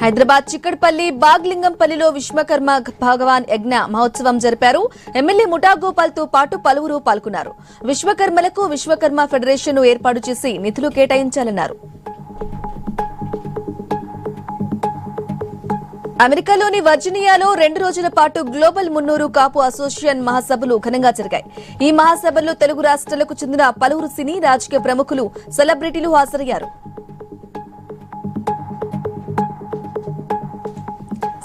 హైదరాబాద్ చిక్కడపల్లి బాగ్లింగంపల్లిలో విశ్వకర్మ భగవాన్ యజ్ఞ మహోత్సవం జరిపారు. ఎమ్మెల్యే ముఠా గోపాల్ తో పాటు పలువురు పాల్గొన్నారు. విశ్వకర్మలకు విశ్వకర్మ ఫెడరేషన్ ఏర్పాటు చేసి నిధులు కేటాయించాలన్నారు. అమెరికాలోని వర్జీనియాలో 2 రోజుల పాటు గ్లోబల్ మున్నూరు కాపు అసోసియేషన్ మహాసభలు ఘనంగా జరిగాయి. ఈ మహాసభల్లో తెలుగు రాష్ట్రాలకు చెందిన పలువురు సినీ రాజకీయ ప్రముఖులు, సెలబ్రిటీలు హాజరయ్యారు.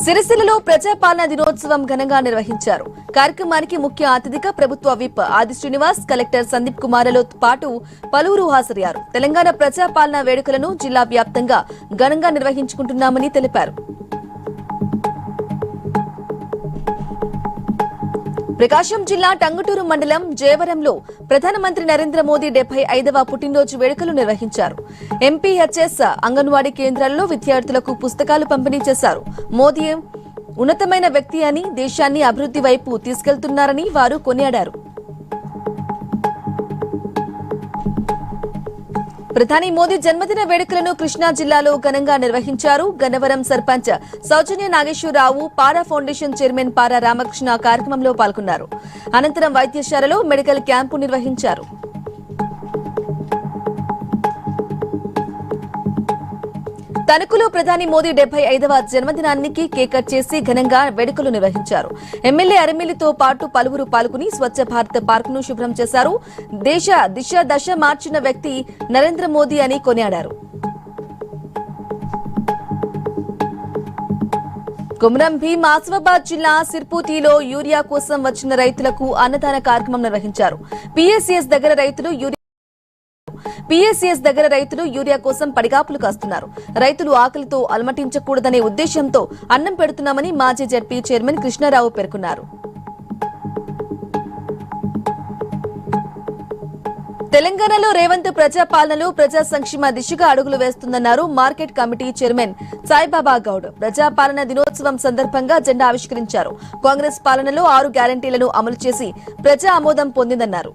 సిరిసిల్లలో ప్రజాపాలన దినోత్సవం ఘనంగా నిర్వహించారు. కార్యక్రమానికి ముఖ్య అతిథిగా ప్రభుత్వ విప్ ఆది శ్రీనివాస్, కలెక్టర్ సందీప్ కుమార్లతో పాటు పలువురు హాజరయ్యారు. తెలంగాణ ప్రజాపాలన వేడుకలను జిల్లా వ్యాప్తంగా ఘనంగా నిర్వహించుకుంటున్నామని తెలిపారు. ప్రకాశం జిల్లా టంగుటూరు మండలం జయవరంలో ప్రధానమంత్రి నరేంద్ర మోదీ 75వ పుట్టినరోజు వేడుకలు నిర్వహించారు. ఎంపీహెచ్ఎస్ అంగన్వాడీ కేంద్రాల్లో విద్యార్థులకు పుస్తకాలు పంపిణీ చేశారు. మోదీ ఉన్నతమైన వ్యక్తి అని, దేశాన్ని అభివృద్ది వైపు తీసుకెళ్తున్నారని వారు కొనియాడారు. ప్రధాని మోదీ జన్మదిన వేడుకలను కృష్ణా జిల్లాలో ఘనంగా నిర్వహించారు. గన్నవరం సర్పంచ్ సౌజన్య నాగేశ్వరరావు, పారా ఫౌండేషన్ చైర్మన్ పారా రామకృష్ణ కార్యక్రమంలో పాల్గొన్నారు. అనంతరం వైద్యశాలలో మెడికల్ క్యాంపు నిర్వహించారు. తణుకులో ప్రధాని మోదీ 75వ జన్మదినానికి కేక్ కట్ చేసి ఘనంగా వేడుకలు నిర్వహించారు. ఎమ్మెల్యే అరిమిలితో పాటు పలువురు పాల్గొని స్వచ్ఛ భారత్ పార్కును శుభ్రం చేశారు. దేశ దశ మార్చిన వ్యక్తి నరేంద్ర మోదీ అని కొనియాడారు. కొమరం భీం ఆసిఫాబాద్ జిల్లా సిర్పూతిలో యూరియా కోసం వచ్చిన రైతులకు అన్నదాన కార్యక్రమం నిర్వహించారు. పీఎస్సీఎస్ దగ్గర రైతులు యూరియా కోసం పడిగాపులు కాస్తున్నారు. రైతులు ఆకలితో అలమటించకూడదనే ఉద్దేశంతో అన్నం పెడుతున్నామని మాజీ జడ్పీ చైర్మన్ కృష్ణారావు పేర్కొన్నారు. తెలంగాణలో రేవంత్ ప్రజాపాలనలో ప్రజా సంక్షేమ దిశగా అడుగులు వేస్తుందన్నారు market committee chairman Saibaba Goud. ప్రజాపాలన దినోత్సవం సందర్భంగా జెండా ఆవిష్కరించారు. కాంగ్రెస్ పాలనలో 6 గ్యారంటీలను అమలు చేసి ప్రజా ఆమోదం పొందిందన్నారు.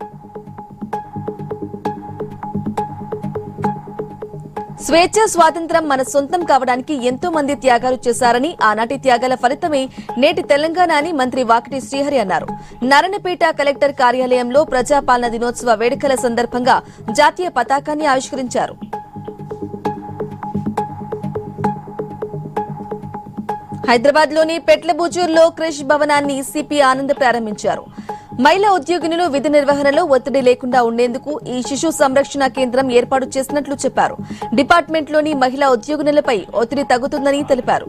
స్వేచ్ఛ, స్వాతంత్ర్యం మన సొంతం కావడానికి ఎంతో మంది త్యాగాలు చేశారని, ఆనాటి త్యాగాల ఫలితమే నేటి తెలంగాణ అని మంత్రి వాకిటి శ్రీహరి అన్నారు. నారాయణపేట కలెక్టర్ కార్యాలయంలో ప్రజాపాలన దినోత్సవ వేడుకల సందర్భంగా జాతీయ పతాకాన్ని ఆవిష్కరించారు. హైదరాబాద్లోని పెట్లబుజూర్లో క్రిష్ భవనాన్ని సిపి ఆనంద్ ప్రారంభించారు. మహిళా ఉద్యోగినులు విధి నిర్వహణలో ఒత్తిడి లేకుండా ఉండేందుకు ఈ శిశు సంరక్షణ కేంద్రం ఏర్పాటు చేసినట్లు చెప్పారు. డిపార్ట్మెంట్లోని మహిళా ఉద్యోగినులపై ఒత్తిడి తగ్గుతుందని తెలిపారు.